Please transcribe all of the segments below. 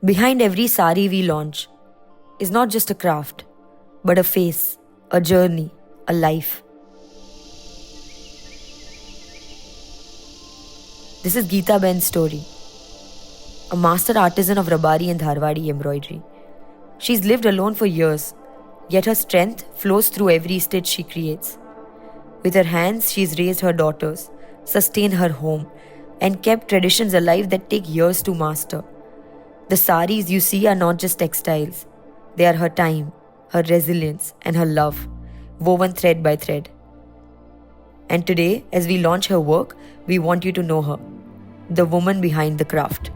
Behind every sari we launch is not just a craft, but a face, a journey, a life. This is Geeta Ben's story, a master artisan of Rabari and Dharwadi embroidery. She's lived alone for years, yet her strength flows through every stitch she creates. With her hands, she's raised her daughters, sustained her home, and kept traditions alive that take years to master. The saris you see are not just textiles, they are her time, her resilience, and her love, woven thread by thread. And today, as we launch her work, we want you to know her, the woman behind the craft.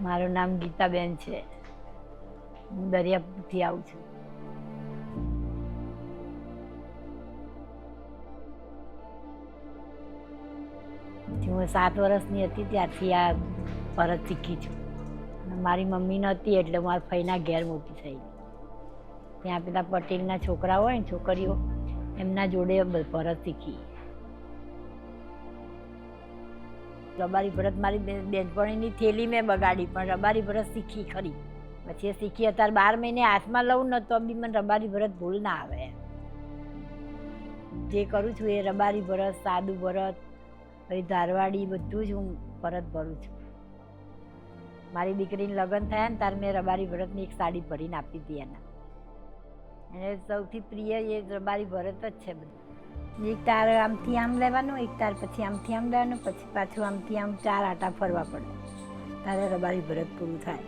મારું નામ ગીતાબેન છે. હું દરિયાપુરથી આવું છું. હું 7 વર્ષની હતી ત્યારથી આ ભરત શીખી છું. મારી મમ્મી નહોતી એટલે મારા ફઈના ઘેર મોટી થઈ. ત્યાં પેલા પટેલના છોકરા હોય ને છોકરીઓ એમના જોડે ભરત શીખી. રબારી ભરત મારી બેનપણીની થેલી મેં બગાડી પણ રબારી ભરત શીખી ખરી. પછી એ શીખી અત્યારે 12 મહિને હાથમાં લઉં ને તો બી મને રબારી ભરત ભૂલ ના આવે. જે કરું છું એ રબારી ભરત, સાદું ભરત, પછી ધારવાડી બધું જ હું ભરત ભરું છું. મારી દીકરીને લગ્ન થયા ને ત્યારે મેં રબારી ભરતની એક સાડી ભરીને આપી હતી એને. એને સૌથી પ્રિય એ રબારી ભરત જ છે બધું. એક તાર આમથી આમ લેવાનું, એક તાર પછી આમથી આમ લેવાનું, પછી પાછું આમથી આમ 4 આટા ફરવા પડે તારે રબારી ભરત પૂરું થાય.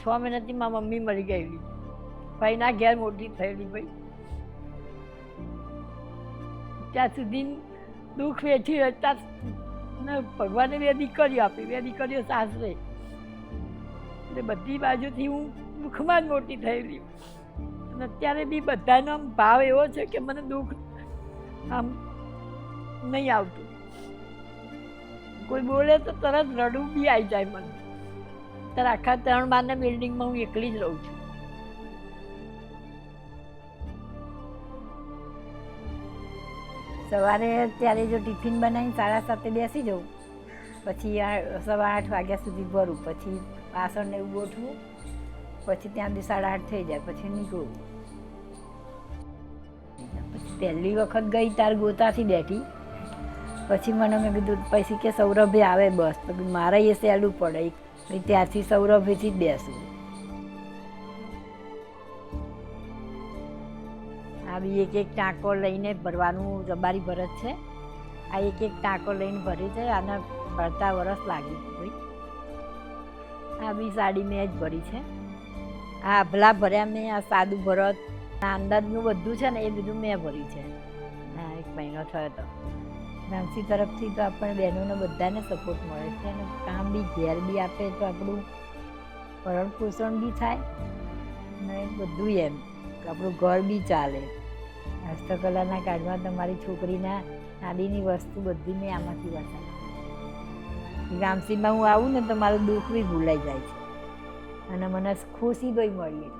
6 મહિનાથી મારી મમ્મી મરી ગયેલી, ભાઈના ઘેર મોટી થયેલી. ભાઈ ત્યાં સુધી દુઃખ વેઠી હતા ને ભગવાને 2 દીકરીઓ આપી, 2 દીકરીઓ સાસરે, એટલે બધી બાજુથી હું દુઃખમાં જ મોટી થયેલી. અને અત્યારે બી બધાનો આમ ભાવ એવો છે કે મને દુઃખ આમ નહીં આવતું. કોઈ બોલે તો તરત રડવું બી આવી જાય મને. ત્યારે આખા 3 માળના બિલ્ડિંગમાં હું એકલી જ રહું છું. સવારે ત્યારે જો ટિફિન બનાવીને 7:30 બેસી જાઉં, પછી 8:15 વાગ્યા સુધી ભરું, પછી વાસણને એવું ગોઠવું, પછી ત્યાં 8:30 થઈ જાય, પછી નીકળું. પછી પહેલી વખત ગઈ તાર ગોતાથી બેઠી, પછી મને મેં કીધું પછી કે સૌરભે આવે બસ, તો મારે એ સહેલું પડે, ત્યારથી સૌરભેથી જ બેસું. આ બી એક ટાંકો લઈને ભરવાનું રબારી ભરત છે. આ એક ટાંકો લઈને ભરી છે. આના ભરતા વરસ લાગી ભાઈ. આ બી સાડી મેં જ ભરી છે. આ આભલા ભર્યા મેં, આ સાદું ભરત, આ અંદરનું બધું છે ને એ બધું મેં ભર્યું છે. હા, 1 મહિનો થયો હતો. નામસી તરફથી તો આપણને બહેનોને બધાને સપોર્ટ મળે છે અને કામ બી ઘેર બી આપે તો આપણું ભરણ પોષણ બી થાય ને બધું એમ આપણું ઘર બી ચાલે. હસ્તકલાના કાર્ડમાં તમારી છોકરીના નાદીની વસ્તુ બધી મેં આમાંથી વસાવી. ગામસીમાં હું આવું ને તો મારું દુઃખ બી ભૂલાઈ જાય છે અને મને ખુશી બી મળી.